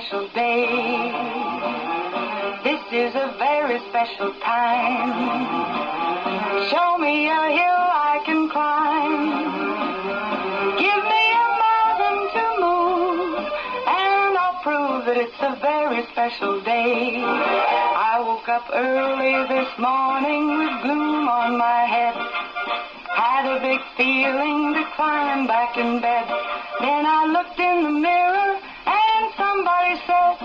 special day. This is a very special time. Show me a hill I can climb. Give me a mountain to move, and I'll prove that it's a very special day. I woke up early this morning with gloom on my head. Had a big feeling to climb back in bed. Then I looked in the mirror and somebody said,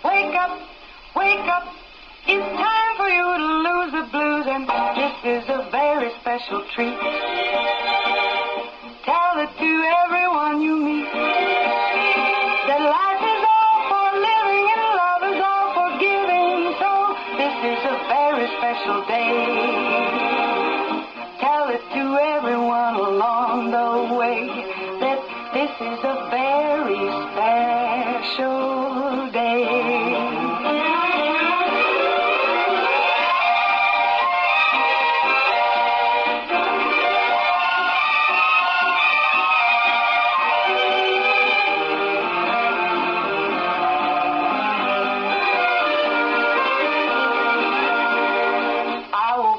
wake up, wake up. It's time for you to lose the blues, and this is a very special treat. Tell it to everyone you meet, that life is all for living and love is all for giving. So this is a very special day. Tell it to everyone along the way that this is a very special day.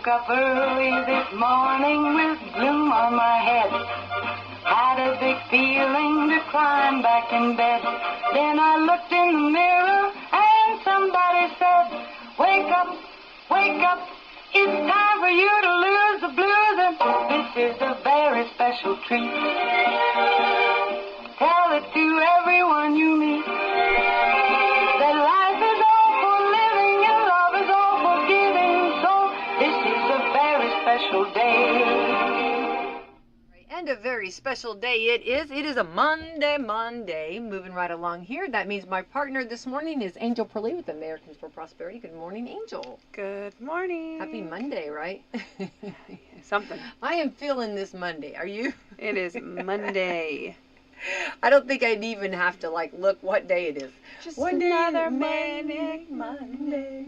Up early this morning with gloom on my head. Had a big feeling to climb back in bed. Then I looked in the mirror and somebody said, wake up, wake up. It's time for you to lose the blues, and this is a very special treat. Tell it to everyone you meet, that life is all for living and love is all for giving. So this is a very special day. And a very special day it is. It is a Monday. Moving right along here. That means my partner this morning is Angel Perley with Americans for Prosperity. Good morning, Angel. Good morning. Happy Monday, right? Something. I am feeling this Monday. Are you? It is Monday. I don't think I'd even have to look what day it is. Just one another day, Monday.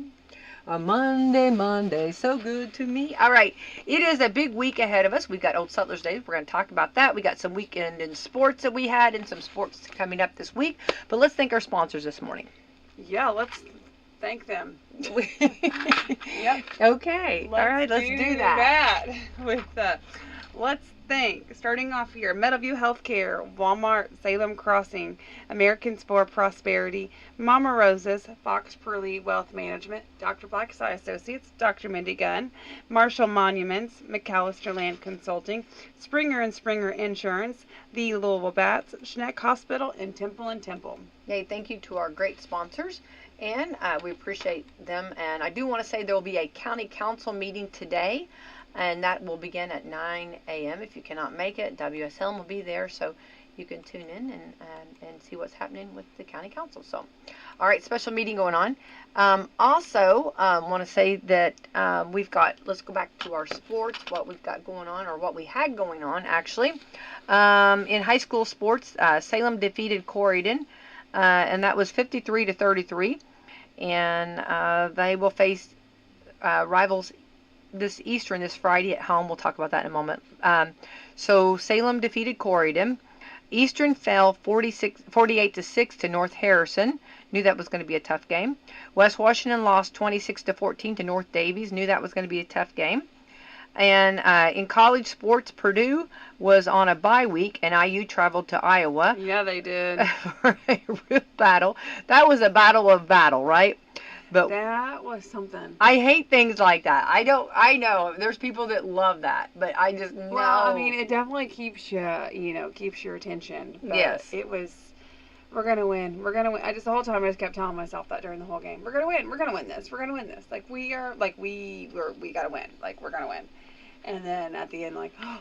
A Monday, so good to me. All right, it is a big week ahead of us. We've got Old Settlers Day. We're going to talk about that. We got some weekend in sports that we had and some sports coming up this week. But let's thank our sponsors this morning. Yeah, let's thank them. Yep. Okay. All right, let's do that. With let's thank, starting off here, Meadowview Healthcare, Walmart, Salem Crossing, Americans for Prosperity, Mama Rosa's, Fox Purley Wealth Management, Dr. Black's Eye Associates, Dr. Mindy Gunn, Marshall Monuments, McAllister Land Consulting, Springer and Springer Insurance, the Louisville Bats, Schneck Hospital, and Temple and Temple. Yay, thank you to our great sponsors, and we appreciate them. And I do want to say there will be a county council meeting today, and that will begin at 9 a.m. If you cannot make it, Wslm will be there, so you can tune in and see what's happening with the county council. So, all right, special meeting going on. Also, want to say that we've got, let's go back to our sports, what we've got going on, or what we had going on, actually. In high school sports, Salem defeated Corydon, and that was 53-33, and they will face rivals this Friday at home. We'll talk about that in a moment. So Salem defeated Corydon. Eastern fell 48-6 to North Harrison. Knew that was going to be a tough game. West Washington lost 26-14 to North Davies. Knew that was going to be a tough game. And in college sports, Purdue was on a bye week, and IU traveled to Iowa. Yeah, they did. For a real battle. That was a battle, right? But that was something. I hate things like that. I know there's people that love that, but I just know. Well, I mean, it definitely keeps keeps your attention. But yes. It was, we're gonna win. We're gonna win. The whole time I just kept telling myself that during the whole game. We're gonna win. We're gonna win this. We're gonna win this. We gotta win. We're gonna win. And then at the end, oh,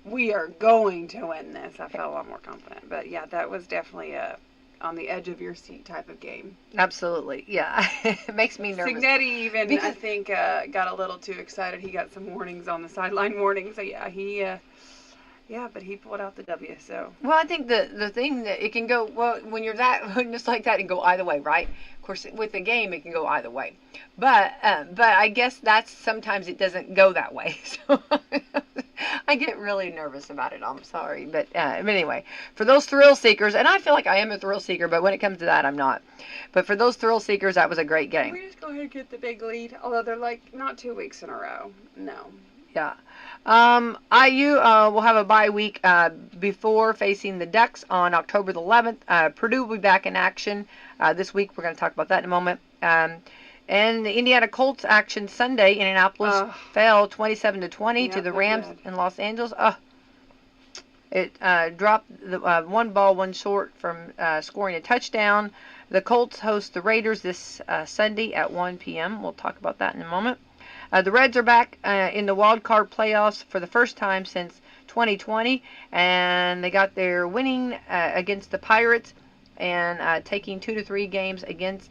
we are going to win this. I felt a lot more confident. But yeah, that was definitely a on the edge of your seat type of game. Absolutely, yeah. It makes me nervous. Signetti even, I think, got a little too excited. He got some warnings on the sideline warnings. So yeah, but he pulled out the W. So. Well, I think the thing that it can go when you're just like that, it can go either way, right? Of course, with the game, it can go either way. But I guess that's sometimes it doesn't go that way. So I get really nervous about it. I'm sorry. But anyway, for those thrill seekers, and I feel like I am a thrill seeker, but when it comes to that, I'm not. But for those thrill seekers, that was a great game. We just go ahead and get the big lead. Although they're like not 2 weeks in a row. No. Yeah. IU will have a bye week before facing the Ducks on October the 11th. Purdue will be back in action this week. We're going to talk about that in a moment. And the Indiana Colts action Sunday, Indianapolis fell 27-20 to the Rams in Los Angeles. It dropped the one ball, one short from scoring a touchdown. The Colts host the Raiders this Sunday at 1 p.m. We'll talk about that in a moment. The Reds are back in the wild card playoffs for the first time since 2020, and they got their winning against the Pirates and taking 2 to 3 games against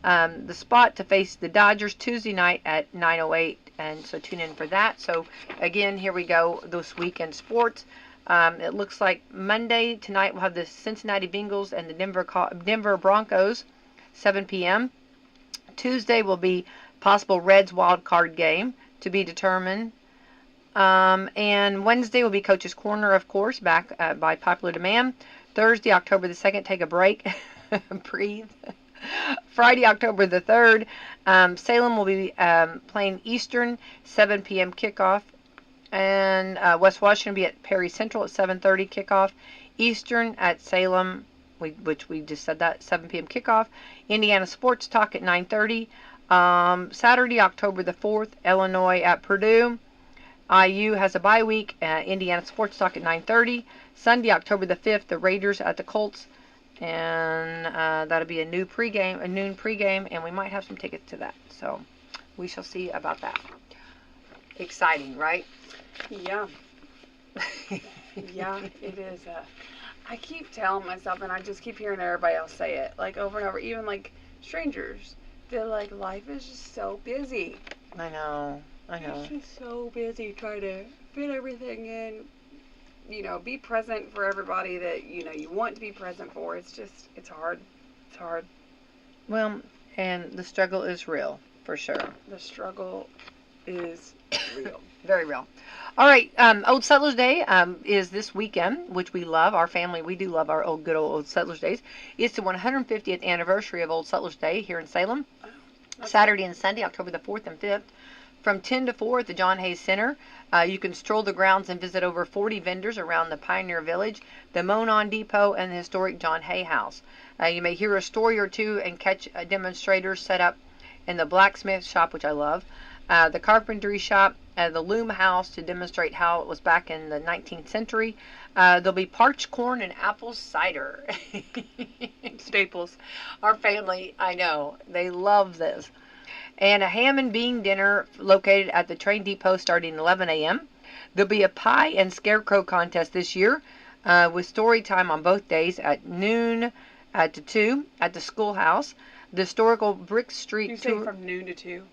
the spot to face the Dodgers Tuesday night at 9:08, and so tune in for that. So again, here we go this week in sports. It looks like Monday tonight we'll have the Cincinnati Bengals and the Denver Broncos, 7 p.m. Tuesday will be possible Reds wild card game to be determined. And Wednesday will be Coach's Corner, of course, back by popular demand. Thursday, October the 2nd, take a break. Breathe. Friday, October the 3rd, Salem will be playing Eastern, 7 p.m. kickoff. And West Washington will be at Perry Central at 7:30 kickoff. Eastern at Salem, which we just said that, 7 p.m. kickoff. Indiana Sports Talk at 9:30. Saturday, October the 4th, Illinois at Purdue. IU has a bye week. Indiana Sports Talk at 9:30. Sunday, October the 5th, the Raiders at the Colts. And that'll be a noon pregame, and we might have some tickets to that. So we shall see about that. Exciting, right? Yeah. Yeah, it is. I keep telling myself, and I just keep hearing everybody else say it, like over and over, even like strangers. They're like, life is just so busy. I know. It's just so busy trying to fit everything in. You know, be present for everybody that, you know, you want to be present for. It's hard. It's hard. Well, and the struggle is real, for sure. The struggle is real. Very real. All right, Old Settlers Day is this weekend, which we love. Our family, we do love our good old Settlers Days. It's the 150th anniversary of Old Settlers Day here in Salem. Saturday and Sunday, October the 4th and 5th. From 10 to 4 at the John Hayes Center. You can stroll the grounds and visit over 40 vendors around the Pioneer Village, the Monon Depot, and the historic John Hay House. You may hear a story or two and catch demonstrators set up in the blacksmith shop, which I love, the carpentry shop, the loom house to demonstrate how it was back in the 19th century. There'll be parched corn and apple cider. Staples. Our family, I know, they love this. And a ham and bean dinner located at the train depot starting 11 a.m. There'll be a pie and scarecrow contest this year with story time on both days at noon to 2 at the schoolhouse. The historical Brick Street You tour. say from noon to 2.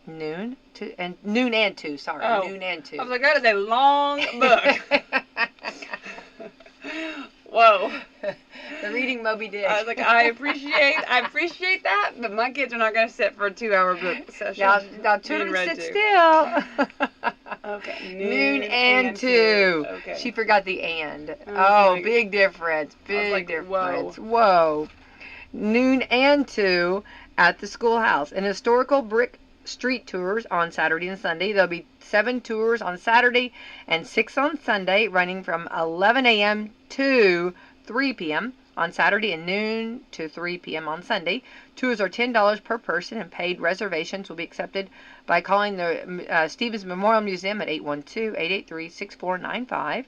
Noon and 2, sorry. Oh. Noon and 2. I was like, that is a long book. Whoa. The reading Moby Dick. I was like, I appreciate that, but my kids are not going to sit for a 2-hour book session. Now children sit still. Okay. Noon and 2. Okay. She forgot the and. Like, big difference. Big like, difference. Whoa. Noon and 2 at the schoolhouse. And historical brick street tours on Saturday and Sunday. There'll be 7 tours on Saturday and 6 on Sunday, running from 11 a.m. to 3 p.m. on Saturday and noon to 3 p.m. on Sunday. Tours are $10 per person, and paid reservations will be accepted by calling the Stevens Memorial Museum at 812-883-6495.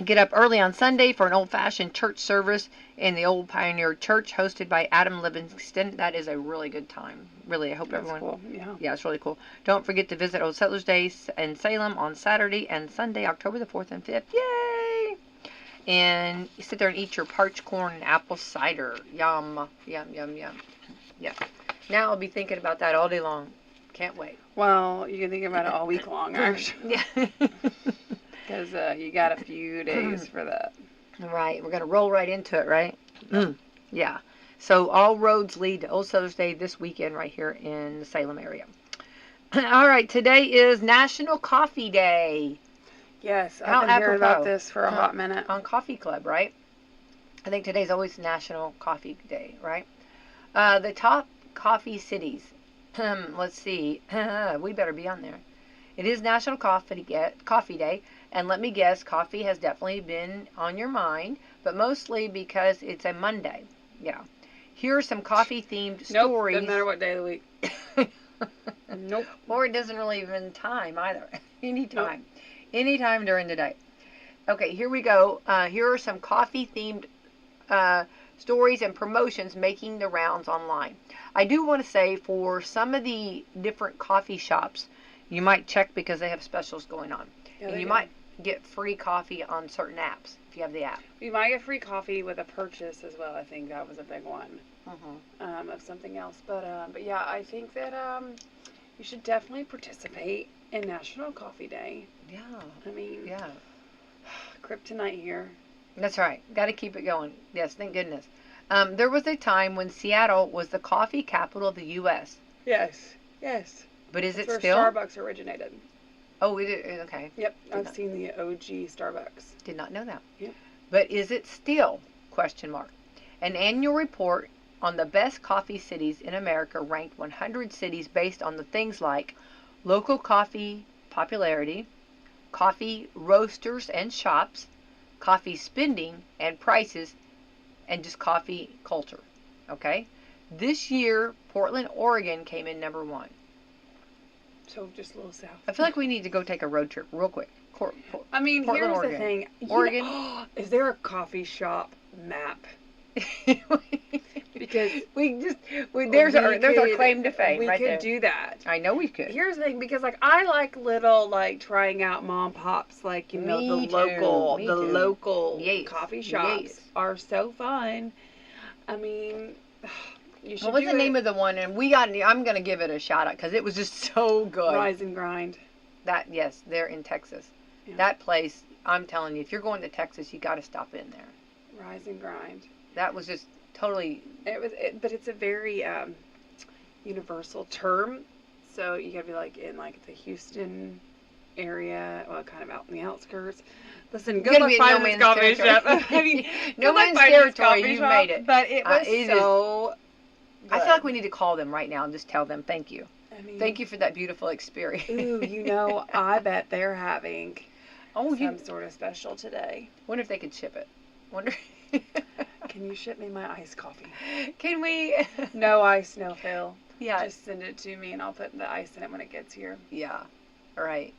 Get up early on Sunday for an old-fashioned church service in the Old Pioneer Church, hosted by Adam Livingston. That is a really good time. Really, I hope That's everyone. cool. Yeah. Yeah, it's really cool. Don't forget to visit Old Settlers Day in Salem on Saturday and Sunday, October the 4th and 5th. Yay! And you sit there and eat your parched corn and apple cider. Yum, yum, yum, yum. Yeah. Now I'll be thinking about that all day long. Can't wait. Well, you can think about it all week long, actually. Yeah. Because you got a few days for that. Right. We're going to roll right into it, right? Yeah. So all roads lead to Old Settlers Day this weekend right here in the Salem area. All right, today is National Coffee Day. Yes, How I've been hearing about apropos. this for a hot minute. On Coffee Club, right? I think today's always National Coffee Day, right? The top coffee cities. Let's see. We better be on there. It is National Coffee Day, and let me guess, coffee has definitely been on your mind, but mostly because it's a Monday. Yeah. Here are some coffee-themed stories. Doesn't matter what day of the week. Nope. Or it doesn't really even time either. Anytime. Nope. Anytime during the day. Okay, here we go. Here are some coffee-themed stories and promotions making the rounds online. I do want to say for some of the different coffee shops, you might check because they have specials going on. Yeah, and you might get free coffee on certain apps if you have the app. You might get free coffee with a purchase as well. I think that was a big one of something else. But yeah, I think that you should definitely participate in National Coffee Day. Yeah. I mean, Yeah. Kryptonite here. That's right. Got to keep it going. Yes, thank goodness. There was a time when Seattle was the coffee capital of the U.S. Yes. Yes. But is That's it where still? Starbucks originated. Oh, it is. Okay. Yep. I've seen the OG Starbucks. Did not know that. Yep. But is it still? Question mark. An annual report on the best coffee cities in America ranked 100 cities based on the things like local coffee popularity, coffee roasters and shops, coffee spending and prices, and just coffee culture. Okay? This year, Portland, Oregon came in number 1. So just a little south. I feel like we need to go take a road trip real quick. I mean, Portland, here's Oregon. the thing. Oregon. Is there a coffee shop map? Because there's our claim to fame right there. We could do that. I know we could. Here's the thing, because like I like little like trying out mom pops, like Me the local Yes. coffee shops Yes. are so fun. I mean, you should. What was do the name it. of the one? And I'm gonna give it a shout out because it was just so good. Rise and Grind? Yes, they're in Texas. Yeah. That place, I'm telling you, if you're going to Texas, you got to stop in there. Rise and Grind. That was just totally. But it's a very universal term, so you gotta be like in like the Houston area, well, kind of out in the outskirts. Listen, good luck finding this coffee shop. I mean, no man's territory. You made it. But it was so. Good. I feel like we need to call them right now and just tell them thank you. I mean, Thank you for that beautiful experience. Ooh, I bet they're having some sort of special today. Wonder if they could ship it. Wonder. Can you ship me my iced coffee? Can we? No ice, no fill. Yeah. Just send it to me and I'll put the ice in it when it gets here. Yeah. Right.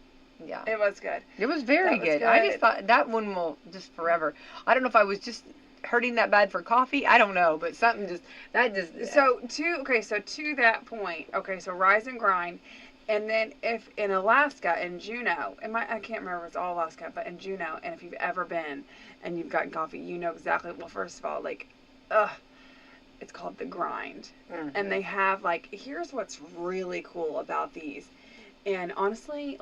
Yeah. It was good. It was very good. I just thought that one will just forever. I don't know if I was just hurting that bad for coffee. I don't know, but something just. So to that point, so Rise and Grind, and then if in Alaska, in Juneau, I can't remember if it's all Alaska, but in Juneau, and if you've ever been and you've gotten coffee, you know exactly. Well, first of all, it's called the Grind, and they have here's what's really cool about these, and honestly,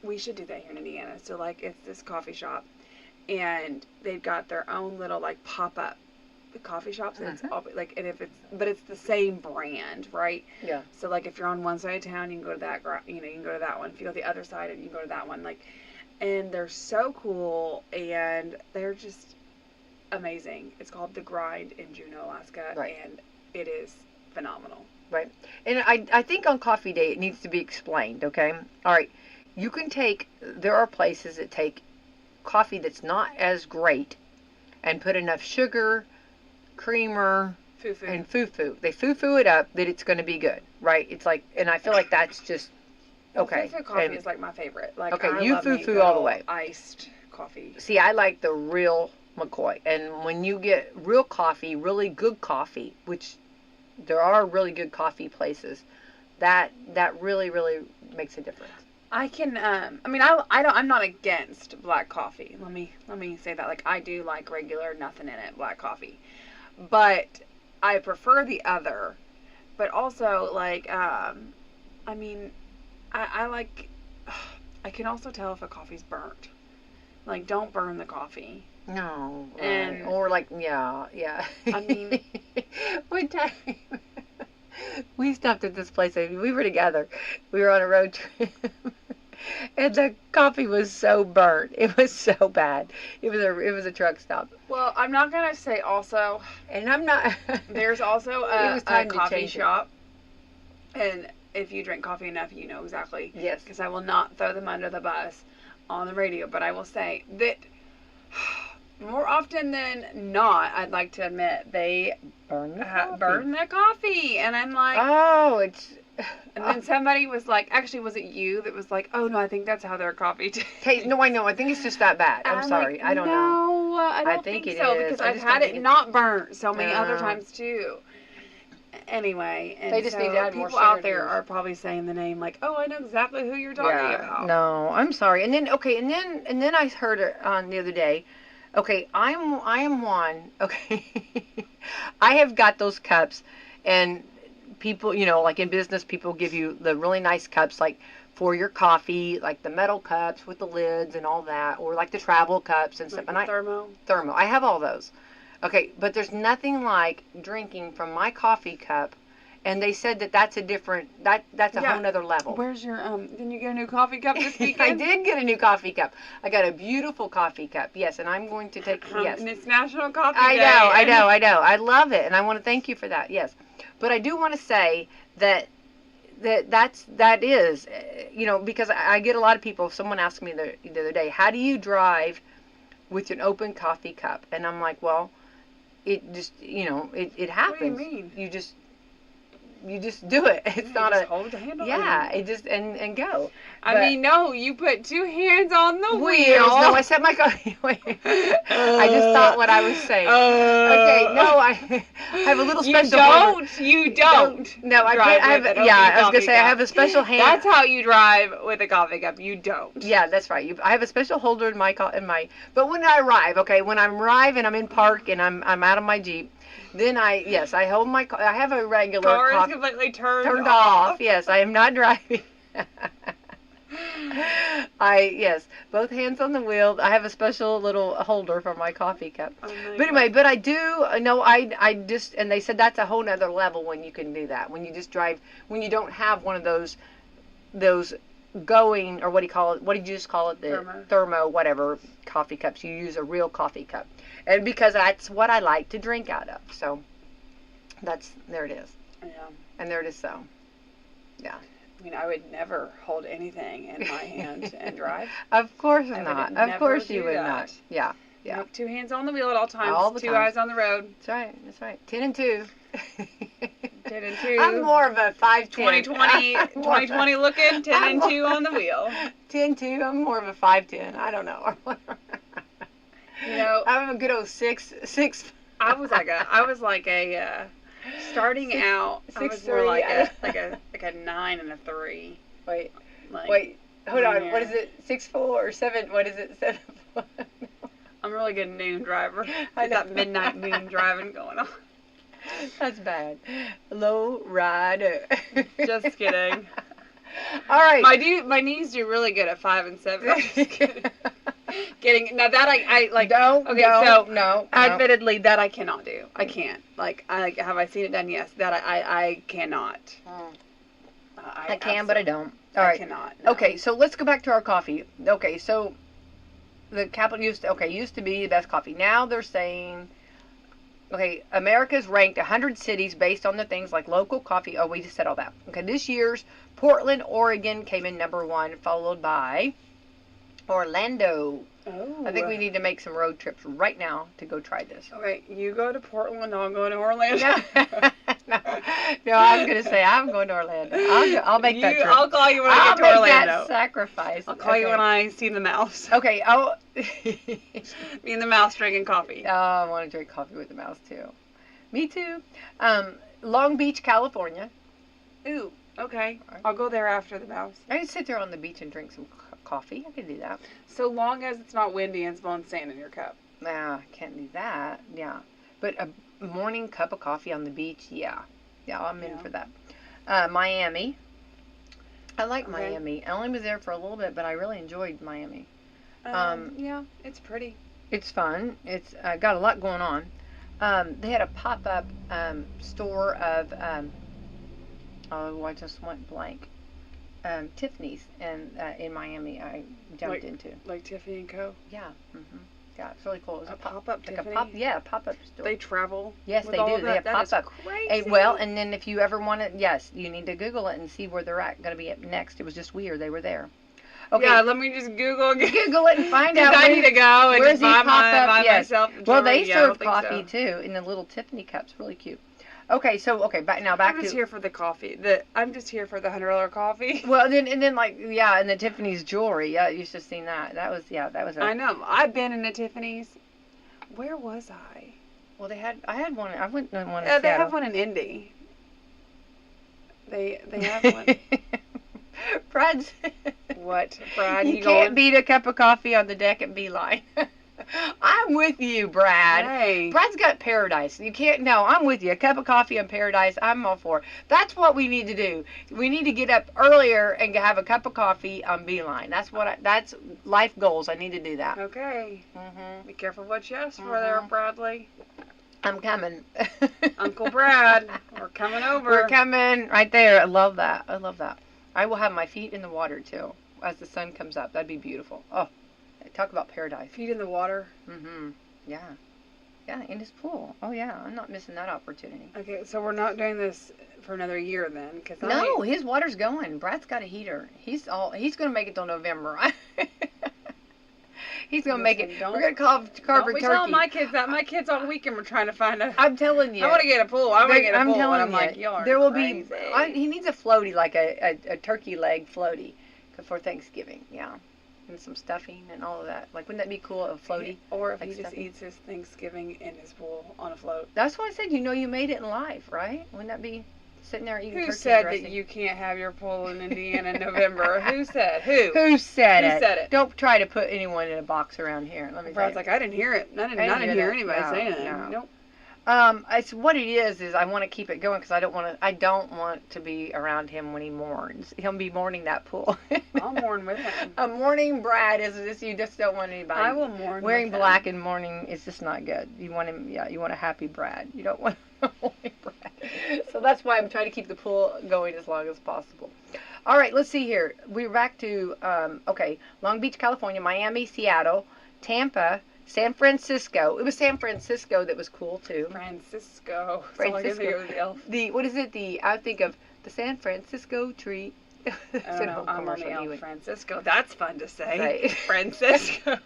we should do that here in Indiana. So it's this coffee shop, and they've got their own little pop-up coffee shops, and it's all, but it's the same brand, right? Yeah. So if you're on one side of town, you can go to that you can go to that one. If you go to the other side, you can go to that one. And they're so cool, and they're just amazing. It's called The Grind in Juneau, Alaska, right. And it is phenomenal. Right. And I think on Coffee Day it needs to be explained, okay? All right. There are places that take coffee that's not as great and put enough sugar, creamer, Foo-foo. and foo-foo. They foo-foo it up that it's going to be good, right? It's and I feel like that's just, okay. Foo-foo coffee is my favorite. Okay, I you love foo-foo all the way. Iced coffee. See, I like the real McCoy. And when you get real coffee, really good coffee, which there are really good coffee places, that really, really makes a difference. I can, I'm not against black coffee. Let me say that. I do like regular, nothing in it, black coffee. But I prefer the other. But also, I can also tell if a coffee's burnt. Don't burn the coffee. No. And or yeah. I mean, one time We stopped at this place. We were together. We were on a road trip. And the coffee was so burnt. It was so bad. It was a truck stop. Well, I'm not gonna say also. And I'm not. There's also It was a time to coffee change it. shop, and if you drink coffee enough, you know exactly. Yes. Because I will not throw them under the bus on the radio, but I will say that more often than not, I'd like to admit they Burn the coffee. burn the coffee, and I'm like, Oh, it's. and then somebody was like, actually, was it you that was like, oh no, I think that's how their coffee tastes. Hey, no, I know. I think it's just that bad. And I'm I'm sorry. like, I don't know. No, I don't think think it so is. because I I've just had don't it think it- not burnt so many other Uh. times too. Anyway, and They just so need to add more people sugar out to there yours. are probably saying the name like, oh, I know exactly who you're talking about. No, I'm sorry. And then and then I heard it on the other day. Okay, I am one. Okay, I have got those cups, and people, like in business, people give you the really nice cups, like for your coffee, like the metal cups with the lids and all that, or like the travel cups and stuff. Like And thermo. thermal. I have all those. Okay, but there's nothing like drinking from my coffee cup, and they said that's a different that's a Yeah. whole nother level. Where's your didn't you get a new coffee cup this I weekend? did get a new coffee cup. I got a beautiful coffee cup. Yes, and I'm going to take yes. And it's National Coffee I Day. know. I love it, and I want to thank you for that. Yes, but I do want to say that that is, because I get a lot of people. Someone asked me the other day, how do you drive with an open coffee cup? And I'm like, well, it just, it happens. What do you mean? You just do it. It's You not just a hold the handle. yeah. It just and go. I But- mean, no, you put two hands on the wheel. Wheels. No, I set my coffee. Wait. I just thought what I was saying. Okay, no, I have a little special. You don't. No, I drive have. with an Yeah, open I was gonna coffee say I cup. have a special hand. That's how you drive with a coffee cup. You don't. Yeah, that's right. I have a special holder in my But when I arrive, okay, when I arrive and I'm in park and I'm out of my Jeep, then I hold my. I have a regular Car is coffee completely turned off. Yes, I am not driving. Yes, both hands on the wheel. I have a special little holder for my coffee cup. Oh my But anyway, but I do know I just, and they said that's a whole nother level when you can do that. When you just drive, when you don't have one of those going, or what do you call it? What did you just call it? The thermo whatever coffee cups. You use a real coffee cup. And because that's what I like to drink out of. So there it is. Yeah. And there it is so. Yeah. I mean, I would never hold anything in my hand and drive. Of course I would not. never Of course you do would that. not. Yeah. Yeah. Nope, two hands on the wheel at all times. All the two time. eyes on the road. That's right. That's right. 10 and 2. 10 and 2. I'm more of a 5-10. 2020 looking, 10 and 2 on the wheel. 10-2. I'm more of a 5-10. I don't know. You know, I'm a good old 6. I was like a starting out. I was more 6'3". like a 9 and a 3. Wait. Like, Wait. Hold on. yeah. What is it? 6'4" or 7? What is it? 7'4"? I'm a really good noon driver. I Got know. that midnight noon driving going on. That's bad. Low rider. Just kidding. All right. My knees do really good at 5 and 7. I'm just kidding. Now that I like. No. Okay, no, so no. admittedly, that I cannot do. I can't. Like, have I seen it done? Yes. That I cannot. I can, but I don't. All I right. cannot. No. Okay, so let's go back to our coffee. Okay, so the capital used to be the best coffee. Now they're saying, okay, America's ranked 100 cities based on the things like local coffee. Oh, we just said all that. Okay, this year's Portland, Oregon came in number 1, followed by Orlando. Oh. I think we need to make some road trips right now to go try this. Okay, you go to Portland, I'll go to Orlando. No, I was going to say I'm going to Orlando. I'll make that trip. I'll call you when I I'll get to make Orlando. that sacrifice. I'll call you Okay. when I see the mouse. Okay. Oh. Me and the mouse drinking coffee. Oh, I want to drink coffee with the mouse too. Me too. Long Beach, California. Ooh, okay. I'll go there after the mouse. I can sit there on the beach and drink some coffee. I can do that. So long as it's not windy and it's blowing sand in your cup. Nah, I can't do that. Yeah. But a morning cup of coffee on the beach, yeah. Yeah, I'm in for that. Miami. I like Miami. I only was there for a little bit, but I really enjoyed Miami. Yeah, it's pretty. It's fun. It's got a lot going on. They had a pop-up store of Oh, I just went blank. Tiffany's in Miami. I jumped into. Like Tiffany and Co. Yeah. Yeah, it's really cool. It's A pop-up like Tiffany? a pop-up store. They travel. Yes, with they all do. of They have that. That is pop-up. crazy. And then if you ever want to, yes, you need to Google it and see where they're going to be at next. It was just weird. They were there. Okay. Yeah, let me just Google Google it and find out. I need to go and where's just buy he pop-up? my Yes. myself. Well, they Yeah, I don't serve think coffee so. too in the little Tiffany cups. Really cute. Okay, back I'm just to. here for the coffee. I'm just here for the $100 coffee. Well, and then and the Tiffany's jewelry. Yeah, you should have seen that. That was I know. I've been in a Tiffany's. Where was I? Well, I had one. I went to one in Yeah, they Seattle. have one in Indy. They have one. Brad's. What, Brad? You You can't going? beat a cup of coffee on the deck at Beeline. I'm with you, Brad. Hey. Brad's got paradise. You can't. No, I'm with you. A cup of coffee on paradise. I'm all for it. That's what we need to do. We need to get up earlier and have a cup of coffee on Beeline. That's life goals. I need to do that. Okay. Mhm. Be careful what you ask for there, Bradley. I'm coming. Uncle Brad, we're coming over. We're coming right there. I love that. I will have my feet in the water too as the sun comes up. That'd be beautiful. Oh, talk about paradise. Feet in the water. Yeah. Yeah, in his pool. Oh yeah, I'm not missing that opportunity. Okay, so we're not doing this for another year then, No, his water's going. Brad's got a heater. He's gonna make it till November. He's gonna make it. We're gonna carve a turkey. Tell my kids that. My kids all weekend were trying to find a. I'm telling you. I want to get a pool. I want to get a I'm pool. telling And I'm you, like, y'all there will crazy. be. He needs a floaty, like a turkey leg floaty, for Thanksgiving. Yeah, and some stuffing and all of that. Like, wouldn't that be cool? A floaty. Or if like he just stuffing? eats his Thanksgiving in his pool on a float. That's what I said. You made it in life, right? Wouldn't that be sitting there eating Who turkey said dressing? that you can't have your pool in Indiana in November? Who said? Who? Who said Who it? said it? Don't try to put anyone in a box around here. Let me tell Brad's you. like, I didn't hear it. I didn't hear anybody say that. No. Nope. It's what it is I want to keep it going because I don't want to be around him when he mourns. He'll be mourning that pool. I'll mourn with him. A mourning Brad is just, you just don't want anybody. I will mourn wearing with him. black and mourning is just not good. You want him, you want a happy Brad. You don't want a mourning Brad. So that's why I'm trying to keep the pool going as long as possible. All right, let's see here. We're back to Long Beach, California, Miami, Seattle, Tampa, San Francisco. It was San Francisco that was cool too. Francisco. Francisco. What is it? I think of the San Francisco tree. I don't know. I'm on the El anyway. Francisco. That's fun to say. Right. Francisco.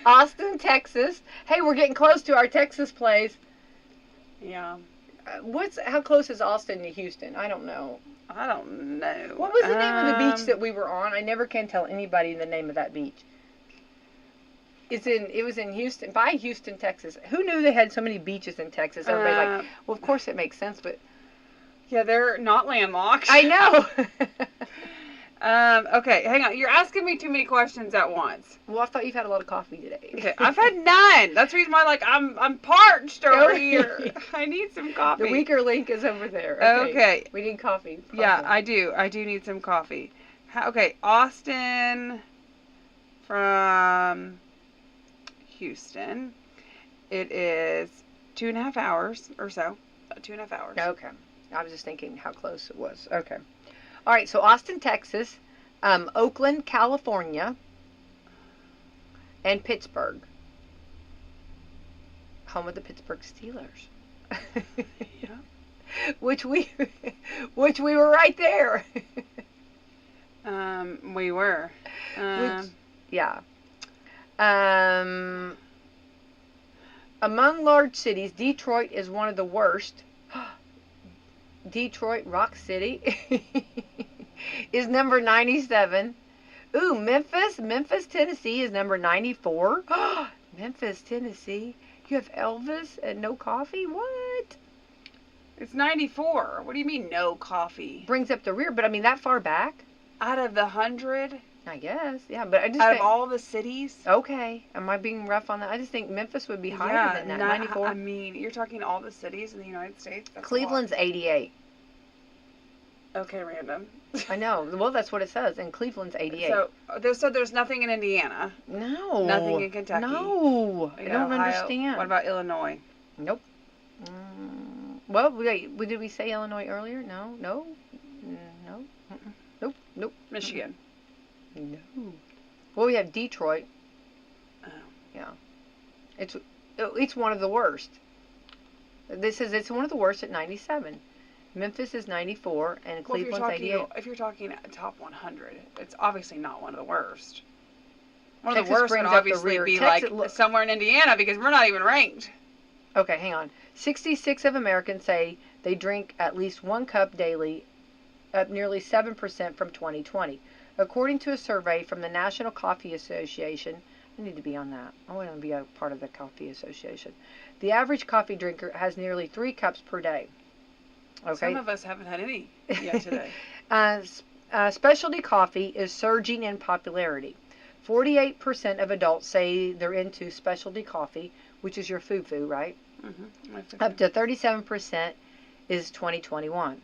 Austin, Texas. Hey, we're getting close to our Texas place. Yeah. How close is Austin to Houston? I don't know. I don't know. What was the name of the beach that we were on? I never can tell anybody the name of that beach. It was in Houston, by Houston, Texas. Who knew they had so many beaches in Texas? Everybody's like, well, of course it makes sense, but yeah, they're not landlocked. I know. Okay, hang on. You're asking me too many questions at once. Well, I thought you've had a lot of coffee today. Okay, I've had none. That's the reason why, I'm parched over here. I need some coffee. The weaker link is over there. Okay. We need coffee. Yeah, I do. I do need some coffee. Okay, Austin from Houston. It is 2.5 hours or so. 2.5 hours. Okay. I was just thinking how close it was. Okay. All right, so Austin, Texas, Oakland, California, and Pittsburgh. Home of the Pittsburgh Steelers. Yeah. Which we were right there. We were. Yeah. Among large cities, Detroit is one of the worst. Detroit, Rock City, is number 97. Ooh, Memphis, Tennessee is number 94. Memphis, Tennessee. You have Elvis and no coffee? What? It's 94. What do you mean no coffee? Brings up the rear, but I mean that far back? Out of the 100? I guess, yeah, but I just Out think, of all the cities? okay, am I being rough on that? I just think Memphis would be higher than that, 94. I mean, you're talking all the cities in the United States? That's Cleveland's 88. a lot. Okay, random. I know. Well, that's what it says, and Cleveland's 88. So there's nothing in Indiana. No. Nothing in Kentucky. No. I don't Ohio. understand. What about Illinois? Nope. Well, wait, did we say Illinois earlier? No. No. No. Nope. Nope. Michigan. No. Well, we have Detroit. Oh. Yeah. It's one of the worst. This is it's one of the worst at 97. Memphis is 94 and Cleveland's 88. If you're talking top 100, it's obviously not one of the worst. One of Texas the worst would brings up the obviously rear. be Texas- like somewhere in Indiana because we're not even ranked. Okay, hang on. 66 of Americans say they drink at least 1 cup daily, up nearly 7% from 2020. According to a survey from the National Coffee Association, I need to be on that. I want to be a part of the Coffee Association. The average coffee drinker has nearly 3 cups per day. Okay. Some of us haven't had any yet today. Specialty coffee is surging in popularity. 48% of adults say they're into specialty coffee, which is your foo-foo, right? Mm-hmm. Up to 37% is 2021.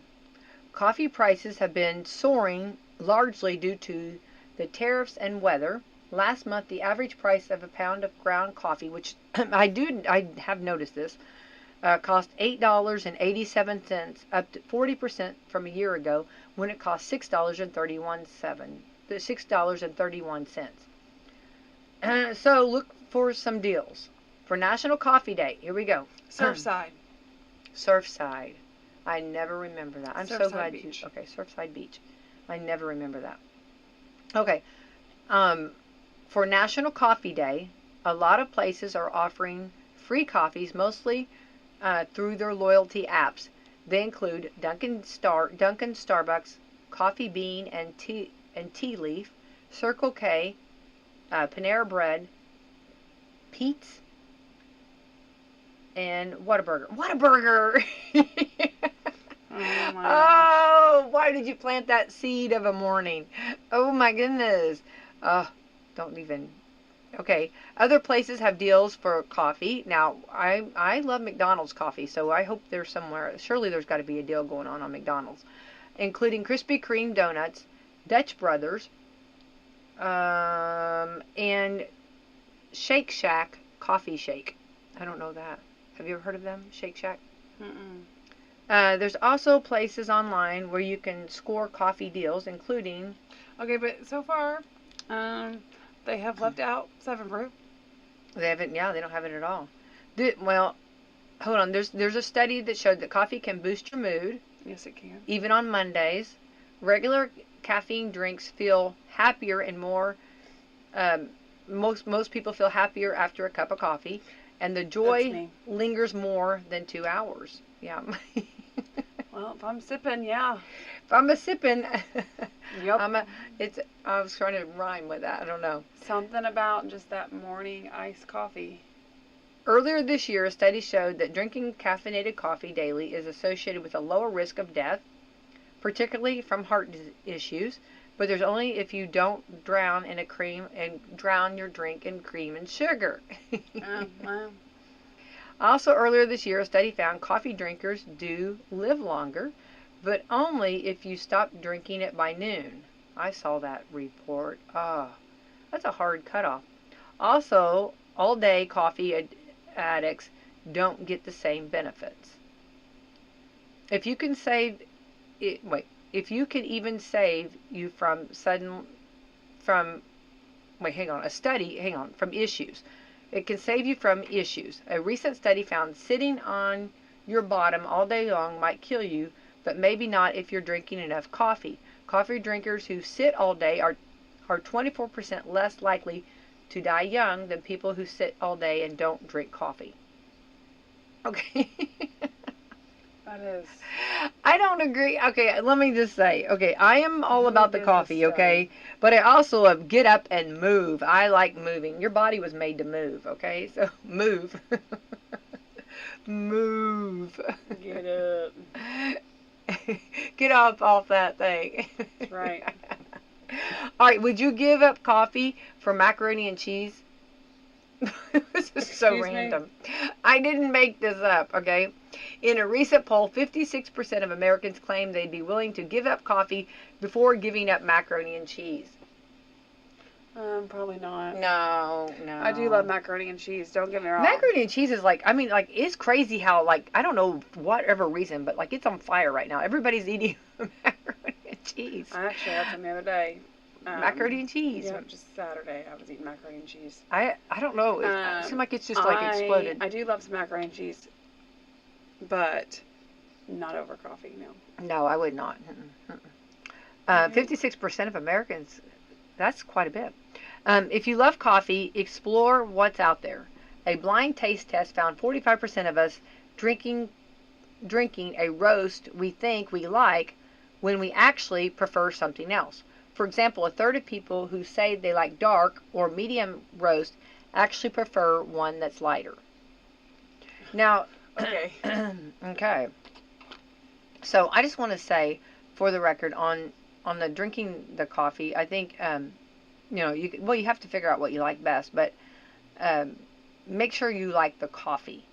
Coffee prices have been soaring largely due to the tariffs and weather. Last month, the average price of a pound of ground coffee, which I have noticed this, cost $8.87, up to 40% from a year ago when it cost $6.31. So look for some deals. For National Coffee Day, here we go. Surfside. Surfside. I never remember that. I'm so Surfside glad Beach. you. Okay, Surfside Beach. I never remember that. Okay. For National Coffee Day, a lot of places are offering free coffees, mostly through their loyalty apps. They include Dunkin', Starbucks, Coffee Bean and Tea Leaf, Circle K, Panera Bread, Pete's, and Whataburger. Whataburger! Oh, my Oh, why did you plant that seed of a morning? Oh my goodness. Don't even. Okay. Other places have deals for coffee. Now, I love McDonald's coffee, so I hope there's somewhere. Surely there's got to be a deal going on McDonald's, including Krispy Kreme donuts, Dutch Brothers, and Shake Shack Coffee Shake. I don't know that. Have you ever heard of them? Shake Shack? Mm-mm. There's also places online where you can score coffee deals, including. Okay, but so far, they have left out 7 Brew. They haven't. Yeah, they don't have it at all. Well, hold on. There's a study that showed that coffee can boost your mood, Yes, it can. even on Mondays. Regular caffeine drinks feel happier and more. Most people feel happier after a cup of coffee, and the That's joy me. lingers more than 2 hours. Yeah. Well, if I'm sipping, yeah. If I'm a sipping, Yep. I was trying to rhyme with that. I don't know. Something about just that morning iced coffee. Earlier this year, a study showed that drinking caffeinated coffee daily is associated with a lower risk of death, particularly from heart issues. But there's only if you don't drown your drink in cream and sugar. Well, Also, earlier this year, a study found coffee drinkers do live longer, but only if you stop drinking it by noon. I saw that report. That's a hard cutoff. Also, all-day coffee addicts don't get the same benefits. If you can even save you from issues. It can save you from issues. A recent study found sitting on your bottom all day long might kill you, but maybe not if you're drinking enough coffee. Coffee drinkers who sit all day are 24% less likely to die young than people who sit all day and don't drink coffee. Okay. that is. I don't agree. Okay, let me just say. Okay, I am all about the Who did coffee, this okay? But I also get up and move. I like moving. Your body was made to move, okay? So move. Move. Get up. Get up off that thing. That's right. All right, would you give up coffee for macaroni and cheese? This is so Excuse me? random. I didn't make this up, okay? In a recent poll, 56% of Americans claim they'd be willing to give up coffee before giving up macaroni and cheese. Probably not. No. I do love macaroni and cheese. Don't get me wrong. Macaroni and cheese is like, I mean, like, it's crazy how, like, I don't know whatever reason, but like, it's on fire right now. Everybody's eating macaroni and cheese. I actually had some the other day. Macaroni and cheese. Yeah, just Saturday I was eating macaroni and cheese. I don't know. It seems like it's just like exploded. I do love some macaroni and cheese, but not over coffee. No. No, I would not. 56% of Americans. That's quite a bit. If you love coffee, explore what's out there. A blind taste test found 45% of us drinking a roast we think we like when we actually prefer something else. For example, a third of people who say they like dark or medium roast actually prefer one that's lighter. Now, Okay. okay. So I just want to say, for the record, on the drinking the coffee, I think you have to figure out what you like best, but make sure you like the coffee.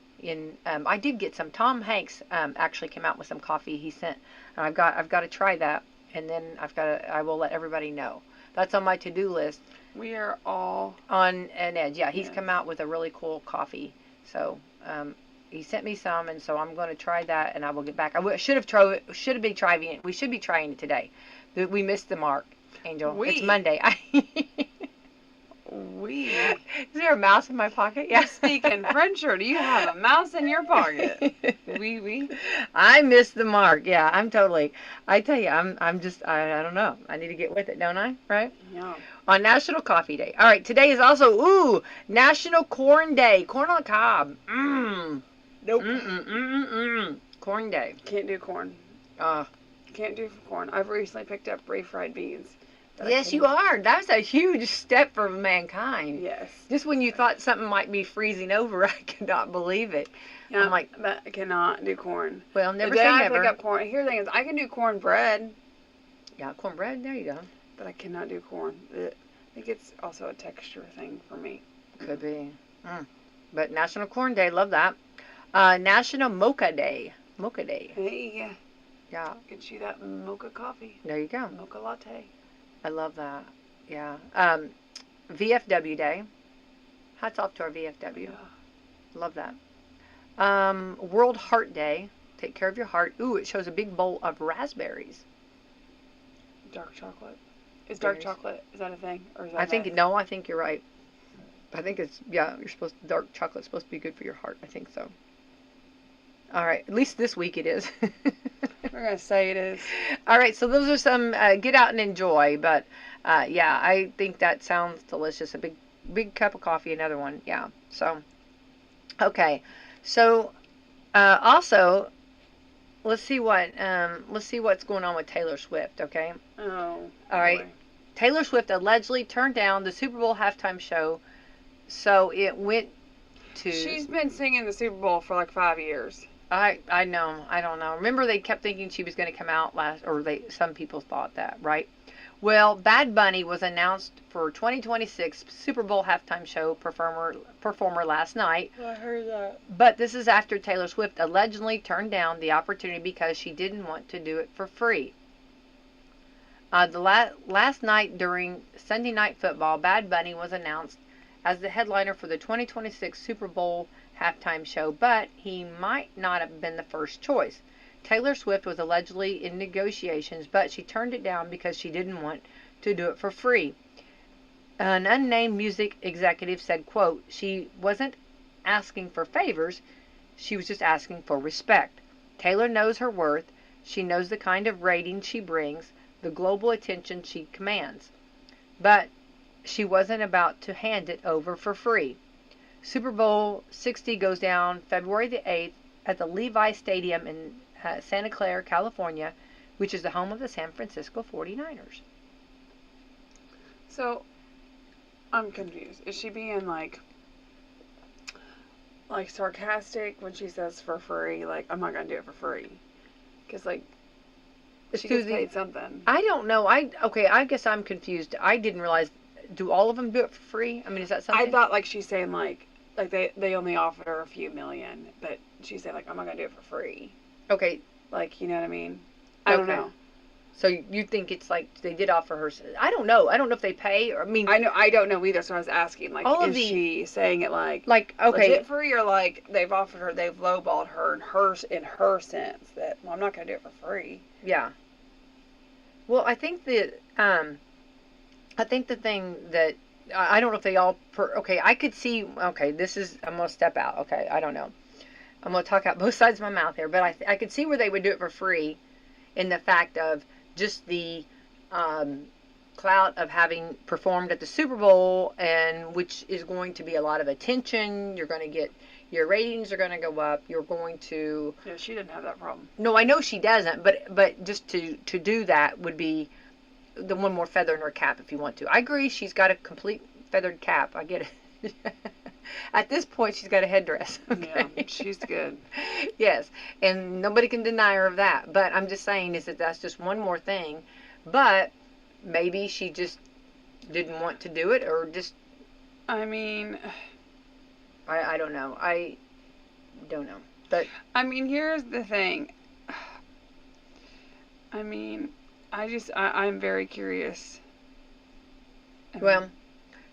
I did get some. Tom Hanks actually came out with some coffee he sent, and I've got to try that, and then I will let everybody know. That's on my to-do list. We are all on an edge. Yeah, he's Yes. come out with a really cool coffee. So he sent me some, and so I'm going to try that, and I will get back. Should have been trying it. We should be trying it today. We missed the mark, Angel. It's Monday. Is there a mouse in my pocket? Yeah. You're speaking French, or do you have a mouse in your pocket? Oui. I missed the mark. Yeah, I tell you, I'm just, I don't know. I need to get with it, don't I? Right? Yeah. On National Coffee Day. All right, today is also, National Corn Day. Corn on the cob. Nope. Corn Day. Can't do corn. Can't do corn. I've recently picked up refried beans. Yes, you are. That was a huge step for mankind. Yes. Just when you thought something might be freezing over, I could not believe it. Yeah, I'm like, but I cannot do corn. Well, never the say day never. I pick up corn. Here's the thing is, I can do cornbread. Yeah, cornbread. There you go. But I cannot do corn. I think it's also a texture thing for me. Could be. But National Corn Day, love that. National Mocha Day. Mocha Day. Hey. Yeah. Get you that mocha coffee. There you go. Mocha latte. I love that. Yeah. VFW Day. Hats off to our VFW. Yeah. Love that. World Heart Day. Take care of your heart. Ooh, it shows a big bowl of raspberries. Dark chocolate. Is dark chocolate, is that a thing? Or is that I think you're right. I think dark chocolate's supposed to be good for your heart. I think so. All right. At least this week it is. We're going to say it is. All right. So those are some get out and enjoy. But, yeah, I think that sounds delicious. A big cup of coffee, another one. Yeah. So, okay. So, also, let's see what's going on with Taylor Swift, okay? Oh. All right. Boy. Taylor Swift allegedly turned down the Super Bowl halftime show, so it went to... She's been singing the Super Bowl for like 5 years. I know. I don't know. Remember, they kept thinking she was going to come out some people thought that, right? Well, Bad Bunny was announced for 2026 Super Bowl halftime show performer last night. I heard that. But this is after Taylor Swift allegedly turned down the opportunity because she didn't want to do it for free. Last night during Sunday Night Football, Bad Bunny was announced as the headliner for the 2026 Super Bowl halftime show, but he might not have been the first choice. Taylor Swift was allegedly in negotiations, but she turned it down because she didn't want to do it for free. An unnamed music executive said, quote, "She wasn't asking for favors, she was just asking for respect. Taylor knows her worth. She knows the kind of rating she brings, the global attention she commands. But she wasn't about to hand it over for free." Super Bowl 60 goes down February the 8th at the Levi Stadium in Santa Clara, California, which is the home of the San Francisco 49ers. So, I'm confused. Is she being like sarcastic when she says for free? Like, I'm not going to do it for free. Because, like, she gets paid something. I don't know. I guess I'm confused. I didn't realize, do all of them do it for free? I mean, is that something? I thought, like, she's saying, like they only offered her a few million, but she said, like, I'm not going to do it for free. Okay. Like, you know what I mean? I don't know. So you think it's like they did offer her? I don't know. I don't know if they pay. Or, I mean, I don't know either. So I was asking, like, all of is the, she saying it like okay, legit free, or like they've offered her, they've lowballed her in her sense that, well, I'm not going to do it for free. yeah. Well, I think the thing that I don't know if they all. Okay, I could see. Okay, this is, I'm gonna step out. Okay, I don't know. I'm gonna talk out both sides of my mouth here, but I could see where they would do it for free, in the fact of just the clout of having performed at the Super Bowl, and which is going to be a lot of attention. You're going to get, your ratings are going to go up. You're going to. Yeah, she didn't have that problem. No, I know she doesn't, but just to do that would be the one more feather in her cap if you want to. I agree. She's got a complete feathered cap. I get it. At this point, she's got a headdress. Okay? Yeah, she's good. Yes, and nobody can deny her of that. But I'm just saying is that that's just one more thing. But maybe she just didn't want to do it, or just. I mean, I don't know. I don't know. But I mean, here's the thing. I mean, I'm very curious. Well,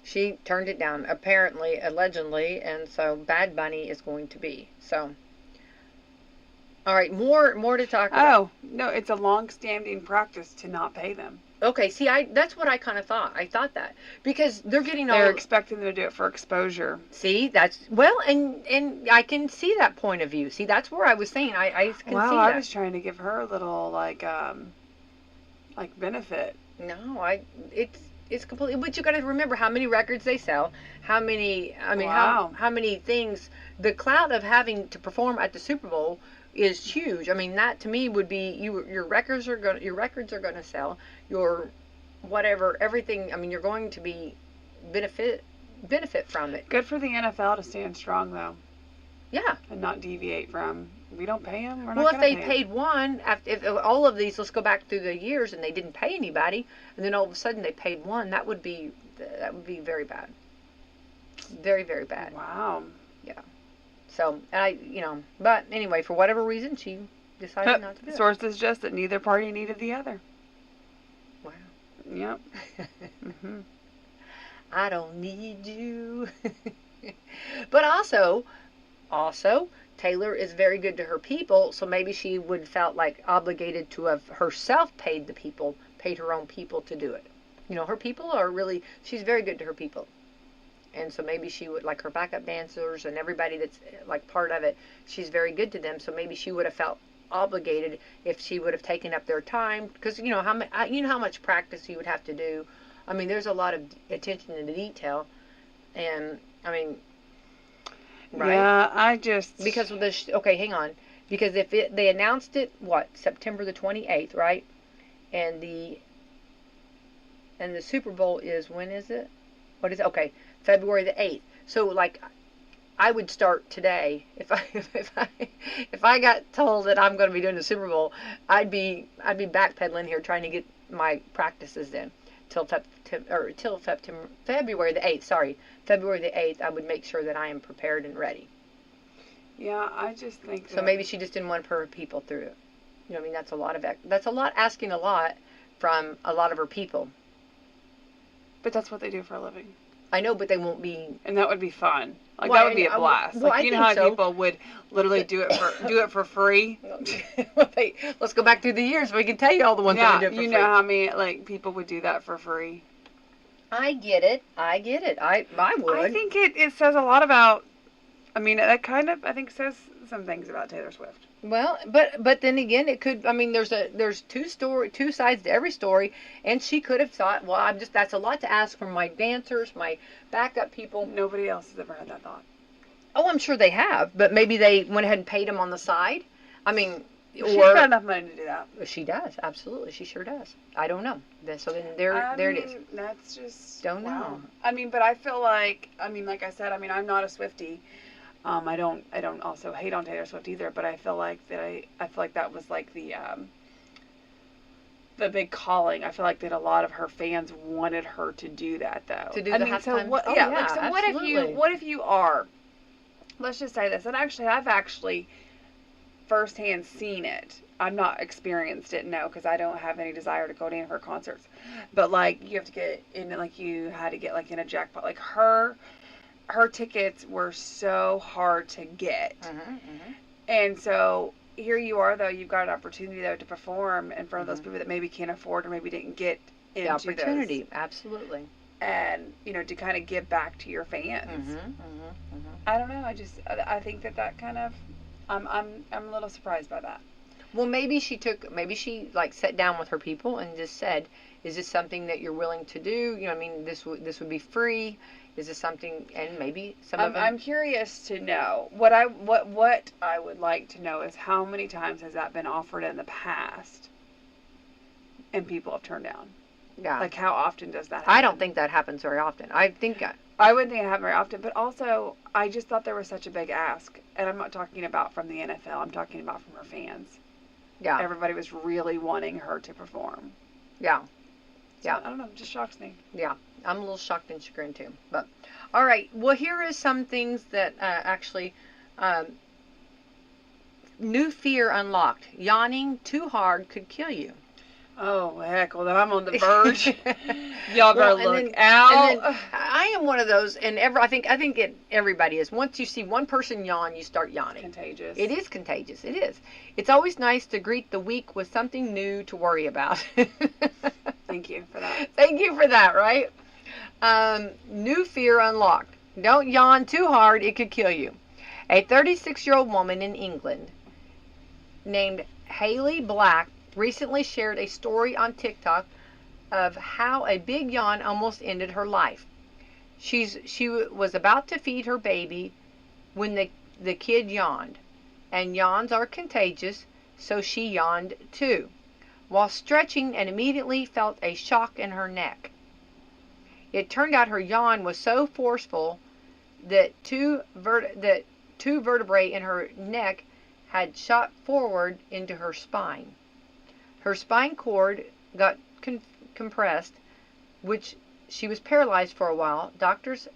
she turned it down, apparently, allegedly, and so Bad Bunny is going to be. So, all right, more to talk about. Oh, no, it's a long-standing practice to not pay them. Okay, see, that's what I kind of thought. I thought that because they're getting They're expecting them to do it for exposure. See, that's, well, and I can see that point of view. See, that's where I was saying I can see that. I was trying to give her a little like benefit. No, it's completely. But you got to remember how many records they sell, how many. I mean, Wow. how many things. The clout of having to perform at the Super Bowl is huge. I mean, that to me would be your records are going to sell. Your whatever, everything. I mean, you're going to be benefit from it. Good for the NFL to stand strong though. Yeah. And not deviate from. We don't pay them. Well, if they paid one, if all of these, let's go back through the years, and they didn't pay anybody, and then all of a sudden they paid one, that would be very bad. Very, very bad. Wow. Yeah. So, but anyway, for whatever reason, she decided not to do it. Sources suggest that neither party needed the other. Wow. Yep. Mm-hmm. I don't need you. But also, Taylor is very good to her people, so maybe she would felt like obligated to have herself paid her own people to do it. Her people are really, she's very good to her people. And so maybe she would, like her backup dancers and everybody that's like part of it, she's very good to them, so maybe she would have felt obligated if she would have taken up their time, because how much practice you would have to do. I mean, there's a lot of attention to detail, and I mean, right? Yeah, because of the okay, hang on, because they announced it September the 28th, right? And the Super Bowl is, when is it? What is it? Okay, February the 8th. So like, I would start today if I got told that I'm going to be doing the Super Bowl. I'd be backpedaling here trying to get my practices in till February the 8th. Sorry, February the 8th. I would make sure that I am prepared and ready. Yeah, I just think so. Maybe she just didn't want to put her people through it. I mean, that's a lot asking a lot from a lot of her people. But that's what they do for a living. I know, but they won't be. And that would be fun. Like, that would be a blast. Well, like, you know how people would literally do it for free? Let's go back through the years so we can tell you all the ones that would do it for free. You know how many people would do that for free. I get it. I would. I think it says a lot about, I mean, that kind of, I think, says some things about Taylor Swift. Well, but then again, it could. I mean, there's two sides to every story, and she could have thought, well, that's a lot to ask from my dancers, my backup people. Nobody else has ever had that thought. Oh, I'm sure they have, but maybe they went ahead and paid them on the side. I mean, she's got enough money to do that. She does, absolutely, she sure does. I don't know. So then there it is. That's just don't know. I mean, but I feel like, like I said, I'm not a Swiftie. I don't also hate on Taylor Swift either, but I feel like that was like the big calling. I feel like that a lot of her fans wanted her to do that though. To do the halftime. So what? What if you are? Let's just say this. And I've actually firsthand seen it. I'm not experienced it, no, because I don't have any desire to go to any of her concerts. But like you have to get in, like you had to get like in a jackpot. Like her tickets were so hard to get, and so here you are though. You've got an opportunity though to perform in front of those people that maybe can't afford or maybe didn't get into the opportunity. those. Absolutely. And to kind of give back to your fans. I don't know. I think that kind of I'm a little surprised by that. Well, maybe she like sat down with her people and just said, "Is this something that you're willing to do? I mean, this would be free. Is this something?" And maybe some of them. I'm curious to know what I would like to know is how many times has that been offered in the past, and people have turned down. Yeah. Like how often does that happen? I don't think that happens very often. I wouldn't think it happened very often, but also I just thought there was such a big ask, and I'm not talking about from the NFL. I'm talking about from her fans. Yeah. Everybody was really wanting her to perform. Yeah. So, I don't know. It just shocks me. Yeah. I'm a little shocked and chagrined too. But, all right. Well, here is some things that actually, new fear unlocked. Yawning too hard could kill you. Oh, heck. Well, I'm on the verge. Y'all better look out. And then I am one of those, and I think everybody is. Once you see one person yawn, you start yawning. Contagious. It is contagious. It is. It's always nice to greet the week with something new to worry about. Thank you for that. Thank you for that, right? New fear unlocked. Don't yawn too hard. It could kill you. A 36-year-old woman in England named Hayley Black recently shared a story on TikTok of how a big yawn almost ended her life. She was about to feed her baby when the kid yawned, and yawns are contagious, so she yawned too, while stretching, and immediately felt a shock in her neck. It turned out her yawn was so forceful that two vertebrae in her neck had shot forward into her spine. Her spine cord got compressed, which she was paralyzed for a while. Doctors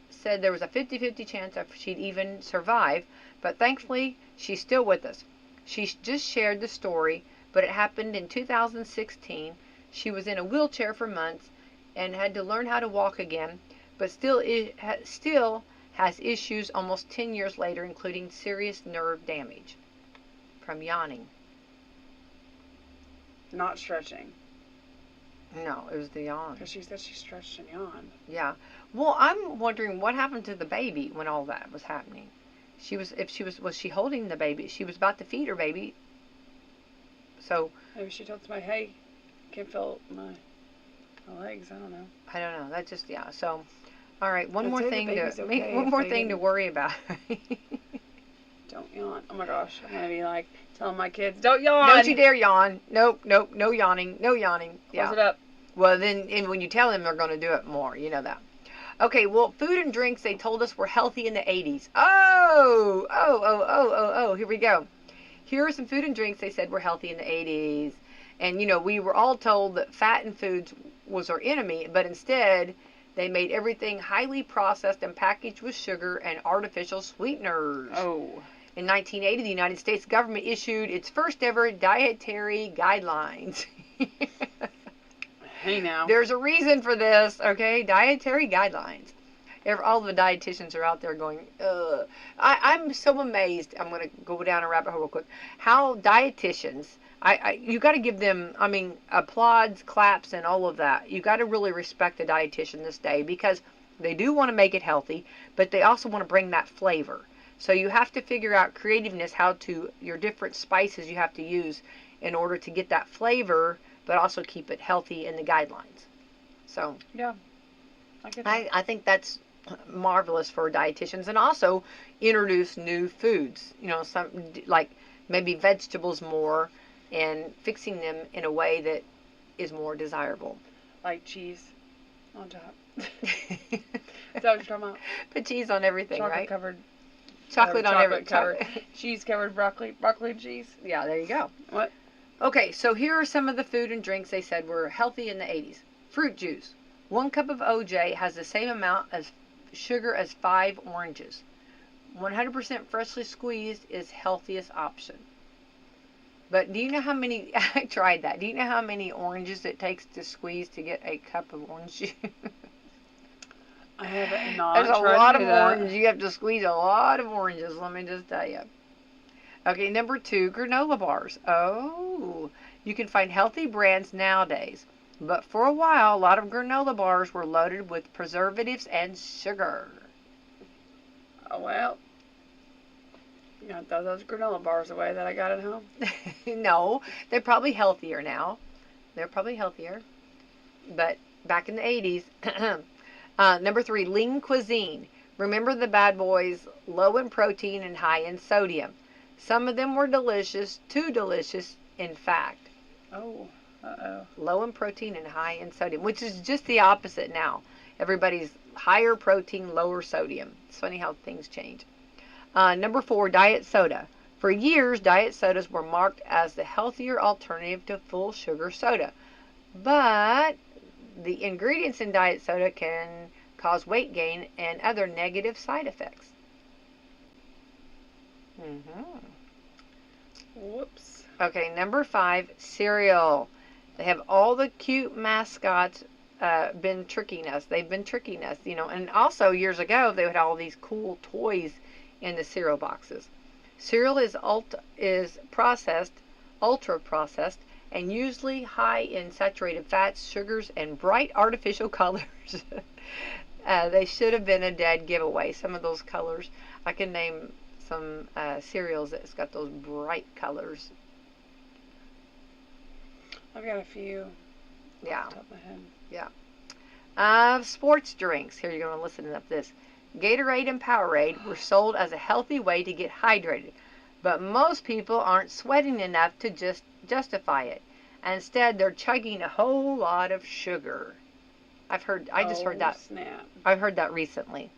said there was a 50-50 chance if she'd even survive, but thankfully she's still with us. She just shared the story, but it happened in 2016. She was in a wheelchair for months and had to learn how to walk again, but still has issues almost 10 years later, including serious nerve damage from yawning. Not stretching. No, it was the yawn. Because she said she stretched and yawned. Yeah. Well, I'm wondering what happened to the baby when all that was happening. Was she holding the baby? She was about to feed her baby. So maybe she told somebody, "Hey, can't feel my legs." I don't know. I don't know. That just So, all right. One I'd more say thing okay one more thing to worry about. Don't yawn. Oh my gosh, I'm gonna be like telling my kids, "Don't yawn. Don't you dare yawn. Nope. No yawning. No yawning." Close it up. Well, then, and when you tell them, they're going to do it more. You know that. Okay, well, food and drinks they told us were healthy in the 80s. Oh, here we go. Here are some food and drinks they said were healthy in the 80s. And, we were all told that fat in foods was our enemy, but instead, they made everything highly processed and packaged with sugar and artificial sweeteners. Oh. In 1980, the United States government issued its first ever dietary guidelines. Hey now. There's a reason for this, okay? Dietary guidelines. All the dietitians are out there going, ugh. I'm so amazed. I'm going to go down a rabbit hole real quick. How dietitians, you got to give them, applauds, claps, and all of that. You got to really respect the dietitian this day because they do want to make it healthy, but they also want to bring that flavor. So you have to figure out creativeness, your different spices you have to use in order to get that flavor, but also keep it healthy in the guidelines. So yeah, I get that. I think that's marvelous for dietitians, and also introduce new foods. Some like maybe vegetables more, and fixing them in a way that is more desirable. Like cheese on top. Is that what you're talking about? Put cheese on everything, Chocolate right? Covered. Chocolate on everything. Covered. Cheese covered broccoli and cheese. Yeah, there you go. What? Okay, so here are some of the food and drinks they said were healthy in the 80s. Fruit juice. 1 cup of OJ has the same amount of sugar as 5 oranges. 100% freshly squeezed is healthiest option. But do you know how many, I tried that. Do you know how many oranges it takes to squeeze to get a cup of orange juice? I haven't not There's a tried lot to of do that. oranges. You have to squeeze a lot of oranges, let me just tell you. Okay, number 2, granola bars. Oh, you can find healthy brands nowadays. But for a while, a lot of granola bars were loaded with preservatives and sugar. Oh, well. You gotta throw those granola bars away that I got at home. No, they're probably healthier now. They're probably healthier. But back in the 80s, number 3, lean cuisine. Remember the bad boys, low in protein and high in sodium. Some of them were delicious, too delicious, in fact. Oh, uh-oh. Low in protein and high in sodium, which is just the opposite now. Everybody's higher protein, lower sodium. It's funny how things change. Number 4, diet soda. For years, diet sodas were marked as the healthier alternative to full sugar soda. But the ingredients in diet soda can cause weight gain and other negative side effects. Whoops. Okay, number 5, cereal. They have all the cute mascots been tricking us. They've been tricking us, And also, years ago, they had all these cool toys in the cereal boxes. Cereal is ultra processed, and usually high in saturated fats, sugars, and bright artificial colors. They should have been a dead giveaway. Some of those colors, I can name some cereals that's got those bright colors. I've got a few. Yeah. Off the top of my head. Yeah. Sports drinks. Here, you're going to listen to this. Gatorade and Powerade were sold as a healthy way to get hydrated, but most people aren't sweating enough to just justify it. Instead, they're chugging a whole lot of sugar. I just heard that. Snap. I've heard that recently.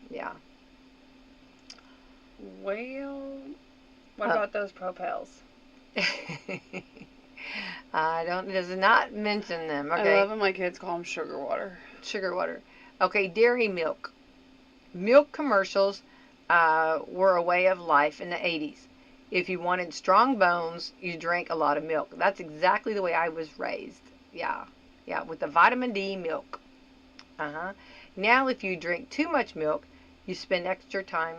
Yeah. Well, what about those Propels? It does not mention them. Okay. I love when my kids call them sugar water. Sugar water. Okay, dairy milk. Milk commercials were a way of life in the 80s. If you wanted strong bones, you drank a lot of milk. That's exactly the way I was raised. Yeah, with the vitamin D milk. Now, if you drink too much milk, you spend extra time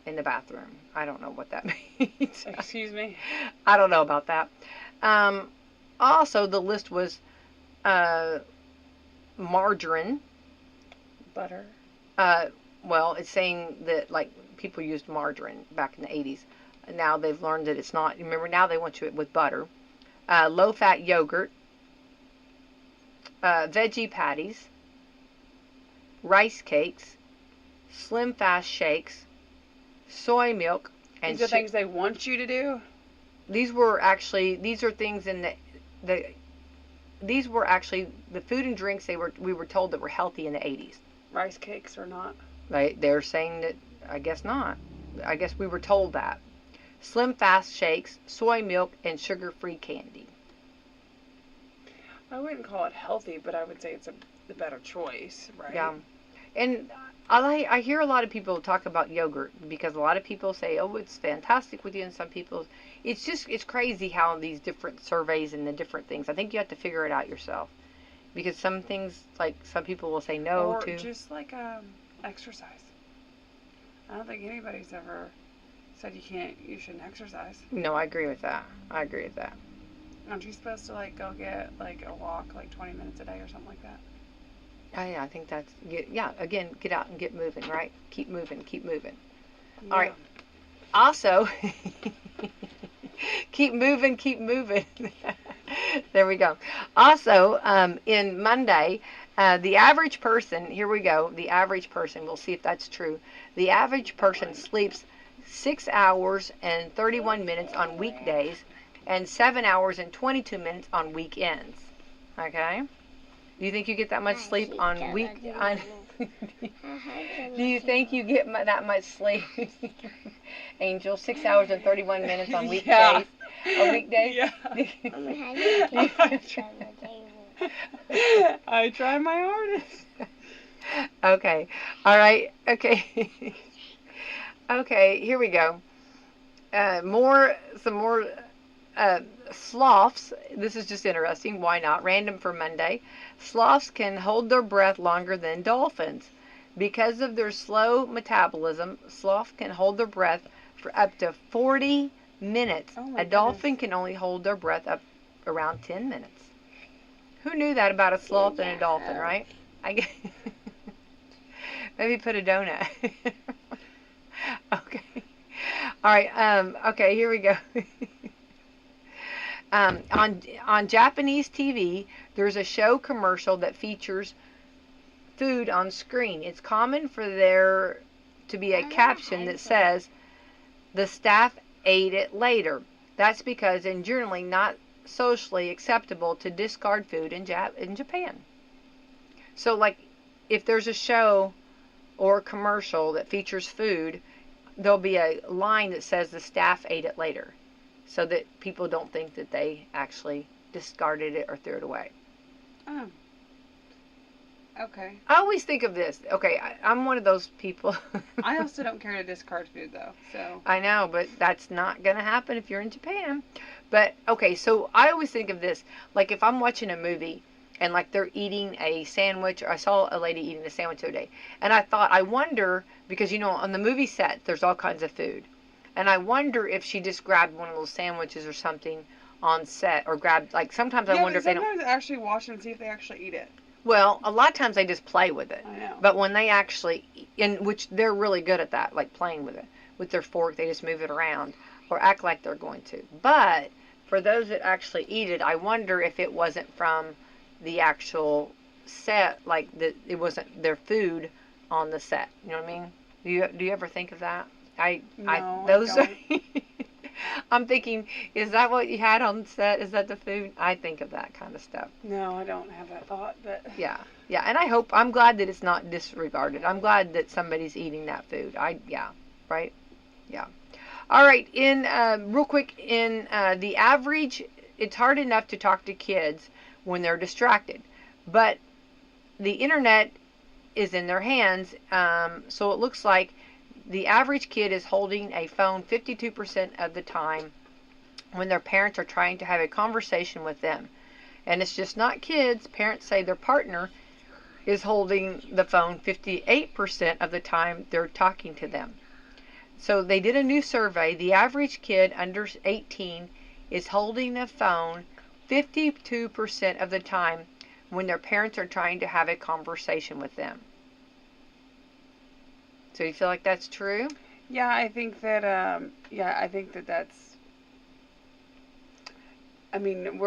in the bathroom. I don't know what that means. Excuse me? I don't know about that. Also, the list was margarine. Butter. Well, it's saying that, like, people used margarine back in the 80s. Now they've learned that it's not. Remember, now they want you with butter. Low-fat yogurt. Veggie patties. Rice cakes. Slim Fast shakes. Soy milk. And these are things they want you to do? These are things in these were actually the food and drinks we were told that were healthy in the 80s. Rice cakes or not? They're saying that, I guess not. I guess we were told that. Slim Fast shakes, soy milk, and sugar-free candy. I wouldn't call it healthy, but I would say it's the better choice, right? Yeah. And I hear a lot of people talk about yogurt because a lot of people say, oh, it's fantastic with you, and some people, it's crazy how these different surveys and the different things. I think you have to figure it out yourself. Because some things, like, some people will say no to. Or just like exercise. I don't think anybody's ever said you shouldn't exercise. No, I agree with that. Aren't you supposed to, like, go get, like, a walk, like, 20 minutes a day or something like that? Oh, yeah, I think that's, again, get out and get moving, right? Keep moving. Yeah. All right. Also, keep moving. There we go. Also, in Monday, the average person, here we go, the average person, we'll see if that's true. The average person sleeps 6 hours and 31 minutes on weekdays and 7 hours and 22 minutes on weekends. Okay? Do you think you get that much sleep on Do you think you get that much sleep, Angel? 6 hours and 31 minutes on weekdays? Yeah. On weekdays? Yeah. I try my hardest. Okay. All right. Okay. Okay, here we go. Some more sloths. This is just interesting. Why not? Random for Monday. Sloths can hold their breath longer than dolphins. Because of their slow metabolism, sloths can hold their breath for up to 40 minutes. Oh my A dolphin goodness. can only hold their breath up around 10 minutes. Who knew that about a sloth and a dolphin, right? I guess. Maybe put a donut. Okay. All right. Okay. Here we go. On Japanese TV, there's a show commercial that features food on screen. It's common for there to be a caption that says, "The staff ate it later." That's because it's generally not socially acceptable to discard food in Japan. So, like, if there's a show or a commercial that features food, there'll be a line that says the staff ate it later, so that people don't think that they actually discarded it or threw it away. Oh. Okay. I always think of this. Okay, I'm one of those people. I also don't care to discard food though, so. I know, but that's not going to happen if you're in Japan. But, okay, so I always think of this. Like, if I'm watching a movie and, like, they're eating a sandwich, or I saw a lady eating a sandwich the other day, and I thought, I wonder, because, you know, on the movie set, there's all kinds of food. And I wonder if she just grabbed one of those sandwiches or something on set, or grabbed, like, sometimes I wonder if they don't. Sometimes actually watch and see if they actually eat it. Well, a lot of times they just play with it. I know. But when they actually, in which they're really good at that, like playing with it. With their fork, they just move it around or act like they're going to. But for those that actually eat it, I wonder if it wasn't from the actual set, like it wasn't their food on the set. You know what I mean? Do you ever think of that? No, I don't. I'm thinking, is that what you had on set? Is that the food? I think of that kind of stuff. No, I don't have that thought, but. Yeah, and I'm glad that it's not disregarded. I'm glad that somebody's eating that food. Right? Yeah. All right, real quick, in the average, it's hard enough to talk to kids when they're distracted, but the internet is in their hands, so it looks like the average kid is holding a phone 52% of the time when their parents are trying to have a conversation with them. And it's just not kids. Parents say their partner is holding the phone 58% of the time they're talking to them. So they did a new survey. The average kid under 18 is holding the phone 52% of the time when their parents are trying to have a conversation with them. So you feel like that's true? Yeah, I think that. I think that that's. I mean,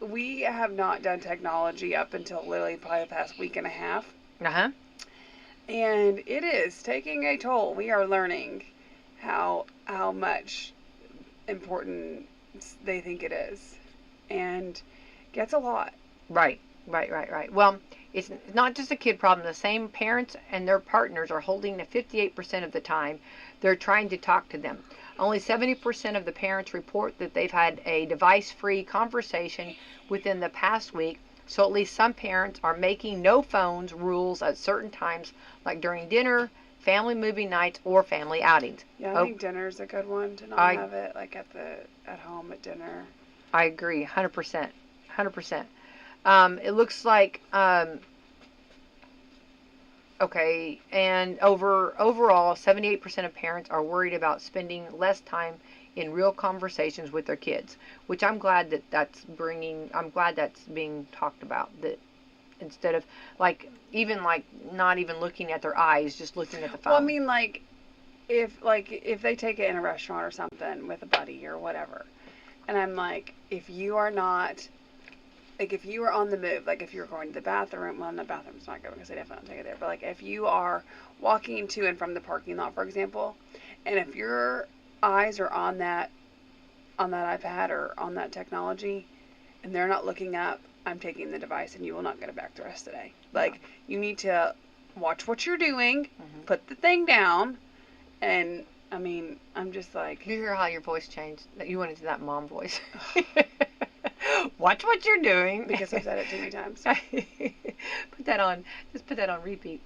we have not done technology up until literally probably the past week and a half. Uh-huh. And it is taking a toll. We are learning how much important they think it is, and gets a lot. Right. Well, it's not just a kid problem. The same parents and their partners are holding it 58% of the time they're trying to talk to them. Only 70% of the parents report that they've had a device-free conversation within the past week. So at least some parents are making no phones rules at certain times, like during dinner, family movie nights, or family outings. Yeah, I think dinner's a good one to not have it like at home at dinner. I agree, 100%. It looks like okay, and overall, 78% of parents are worried about spending less time in real conversations with their kids, which I'm glad that's being talked about, that instead of even not even looking at their eyes, just looking at the phone. Well, I mean, if they take it in a restaurant or something with a buddy or whatever, and I'm like, if you are not, if you are on the move, if you're going to the bathroom, well, the bathroom's not good because they definitely don't take it there, but if you are walking to and from the parking lot, for example, and if your eyes are on that iPad or on that technology, and they're not looking up, I'm taking the device, and you will not get it back the rest of the day. You need to watch what you're doing, put the thing down, and I mean, I'm just like. You hear how your voice changed? You went into that mom voice. Watch what you're doing. Because I've said it too many times. Put that on. Just put that on repeat.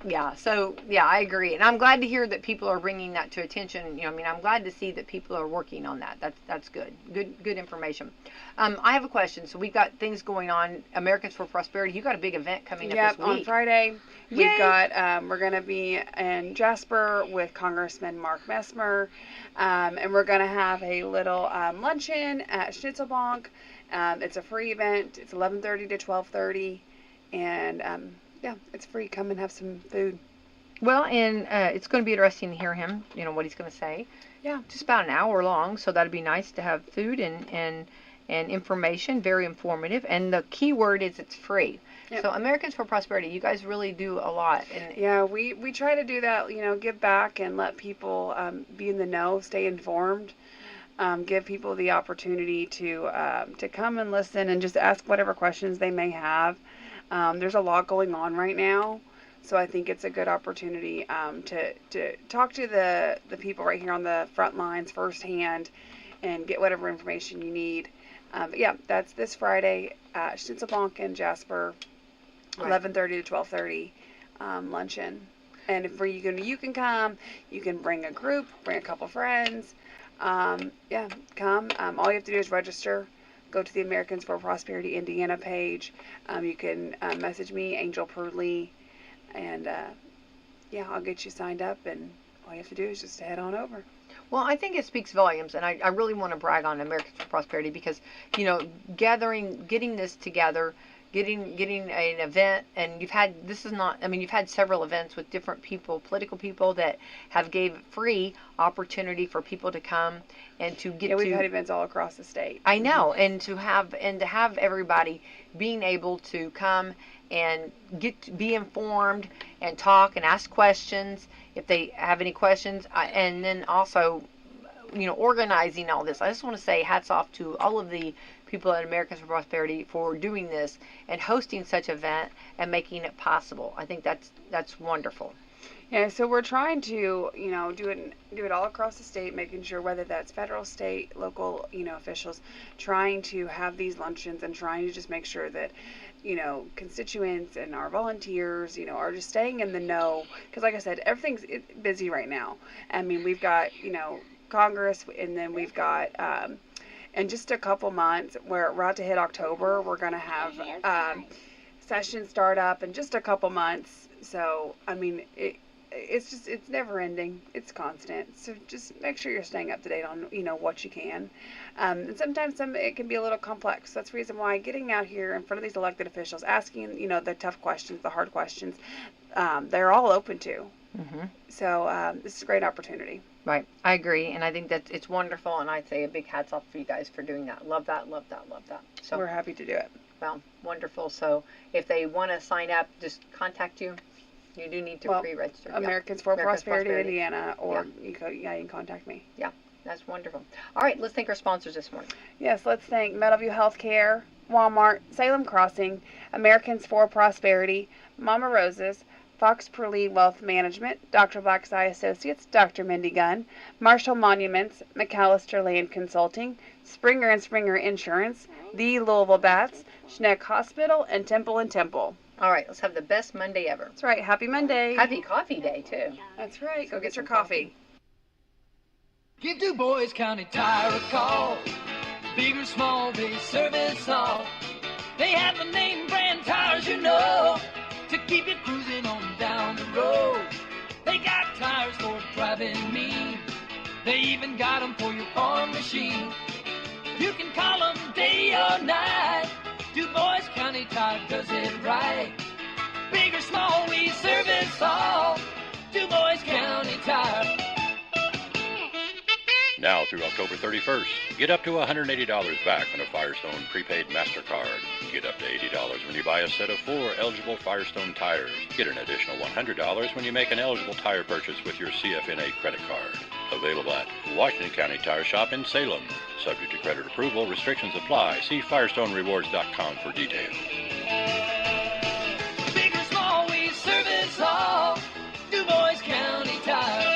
Yeah, so yeah, I agree, and I'm glad to hear that people are bringing that to attention. I mean, I'm glad to see that people are working on that. That's good. Good information. I have a question. So we've got things going on. Americans for Prosperity. You got a big event coming up Yep, this week. on Friday. Yay! We've got, we're going to be in Jasper with Congressman Mark Messmer, and we're going to have a little luncheon at Schnitzelbank. It's a free event. It's 11:30 to 12:30, and yeah, it's free. Come and have some food. Well, and it's going to be interesting to hear him. What he's going to say. Yeah. Just about an hour long, so that'd be nice to have food and information. Very informative, and the key word is it's free. Yep. So Americans for Prosperity, you guys really do a lot. And yeah, we try to do that, give back and let people be in the know, stay informed, give people the opportunity to come and listen and just ask whatever questions they may have. There's a lot going on right now, so I think it's a good opportunity to talk to the people right here on the front lines firsthand and get whatever information you need. But yeah, that's this Friday at Schnitzelbank in Jasper. Right. 11:30 to 12:30 luncheon. And if you can come, you can bring a group, bring a couple friends. Yeah, come. All you have to do is register. Go to the Americans for Prosperity Indiana page. You can message me, Angel Purdley, and yeah, I'll get you signed up. And all you have to do is just head on over. Well, I think it speaks volumes, and I really want to brag on Americans for Prosperity because, getting this together, getting an event, and you've had several events with different people, political people that have gave free opportunity for people to come and to get. Yeah, we've had events all across the state. I know, and to have everybody being able to come and be informed and talk and ask questions if they have any questions, and then also, organizing all this. I just want to say hats off to all of the people at Americans for Prosperity for doing this and hosting such an event and making it possible. I think that's wonderful. Yeah, so we're trying to, do it all across the state, making sure whether that's federal, state, local, officials, trying to have these luncheons and trying to just make sure that, constituents and our volunteers, are just staying in the know. Because like I said, everything's busy right now. I mean, we've got, Congress, and then we've got, in just a couple months, we're about to hit October, we're going to have sessions start up in just a couple months. So, I mean, it's never ending. It's constant. So just make sure you're staying up to date on, what you can. And sometimes it can be a little complex. That's the reason why getting out here in front of these elected officials, asking, the tough questions, the hard questions, they're all open to. Mm-hmm. So this is a great opportunity. Right. I agree. And I think that it's wonderful. And I'd say a big hats off for you guys for doing that. Love that, love that, love that. So we're happy to do it. Well, wonderful. So if they want to sign up, just contact you. You do need to pre-register. Americans for Prosperity Indiana, or you can contact me. Yeah, that's wonderful. All right, let's thank our sponsors this morning. Yes, let's thank Meadowview Healthcare, Walmart, Salem Crossing, Americans for Prosperity, Mama Rose's, Fox Purley Wealth Management, Dr. Black's Eye Associates, Dr. Mindy Gunn, Marshall Monuments, McAllister Land Consulting, Springer and Springer Insurance, the Louisville Bats, Schneck Hospital, and Temple & Temple. All right, let's have the best Monday ever. That's right. Happy Monday. Happy Coffee Day, too. That's right. Go get your coffee. Give Du Bois County Tire a call. Big or small, they service all. They have the name brand tires, to keep you cruising on down the road. They got tires for driving mean. They even got them for your farm machine. You can call them day or night. Du Bois County Tire does it right. Big or small, we service all. Du Bois County Tire. Now through October 31st, get up to $180 back on a Firestone prepaid MasterCard. Get up to $80 when you buy a set of 4 eligible Firestone tires. Get an additional $100 when you make an eligible tire purchase with your CFNA credit card. Available at Washington County Tire Shop in Salem. Subject to credit approval, restrictions apply. See FirestoneRewards.com for details. Big or small, we service all. Du Bois County Tire.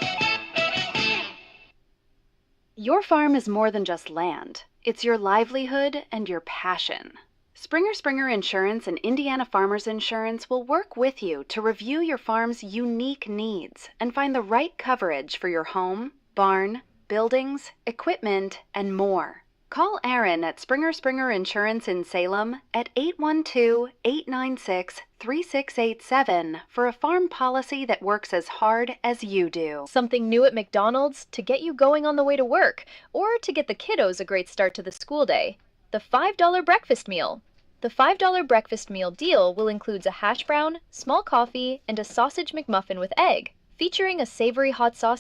Your farm is more than just land. It's your livelihood and your passion. Springer Insurance and Indiana Farmers Insurance will work with you to review your farm's unique needs and find the right coverage for your home, barn, buildings, equipment, and more. Call Aaron at Springer Insurance in Salem at 812-896-3687 for a farm policy that works as hard as you do. Something new at McDonald's to get you going on the way to work, or to get the kiddos a great start to the school day. The $5 breakfast meal. The $5 breakfast meal deal will include a hash brown, small coffee, and a sausage McMuffin with egg, featuring a savory hot sauce